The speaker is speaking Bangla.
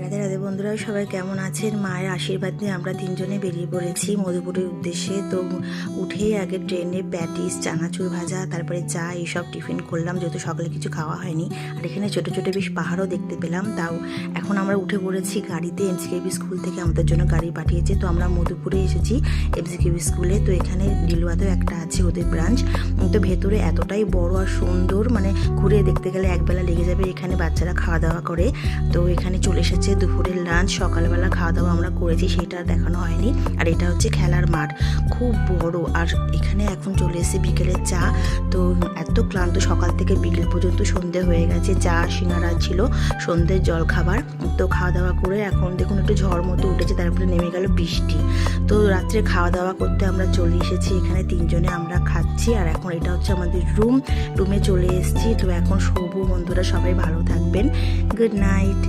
রাধে রাধে বন্ধুরা, সবাই কেমন আছেন? মায়ের আশীর্বাদ নিয়ে আমরা তিনজনে বেরিয়ে পড়েছি মধুপুরের উদ্দেশ্যে। তো উঠেই আগে ট্রেনে প্যাটিস, চানাচুর ভাজা, তারপরে চা, এইসব টিফিন করলাম, যেহেতু সকালে কিছু খাওয়া হয়নি। আর এখানে ছোটো ছোটো বেশ পাহাড়ও দেখতে পেলাম। তাও এখন আমরা উঠে পড়েছি গাড়িতে। এমসিকেবি স্কুল থেকে আমাদের জন্য গাড়ি পাঠিয়েছে। তো আমরা মধুপুরে এসেছি এমসিকেবি স্কুলে। তো এখানে ডিলুয়াতেও একটা আছে ওদের ব্রাঞ্চ। তো ভেতরে এতটাই বড় আর সুন্দর, মানে ঘুরে দেখতে গেলে একবেলা লেগে যাবে। এখানে বাচ্চারা খাওয়া দাওয়া করে। তো এখানে চলে এসেছে দুপুরের লাঞ্চ। সকালবেলা খাওয়া দাওয়া আমরা করেছি, সেটা দেখানো হয়নি। আর এটা হচ্ছে খেলার মাঠ, খুব বড়। আর এখানে এখন চলে এসেছে বিকেলের চা। তো এত ক্লান্ত, সকাল থেকে বিকেল পর্যন্ত সন্ধে হয়ে গেছে। চা সিঙ্গারা ছিল সন্ধ্যের জল খাবার। তো খাওয়া দাওয়া করে এখন দেখুন একটু ঝড় মতো উঠেছে, তারপরে নেমে গেল বৃষ্টি। তো রাত্রে খাওয়া দাওয়া করতে আমরা চলে এসেছি। এখানে তিনজনে আমরা খাচ্ছি। আর এখন এটা হচ্ছে আমাদের রুমে চলে এসেছি। তো এখন শোবো। বন্ধুরা সবাই ভালো থাকবেন। Good night.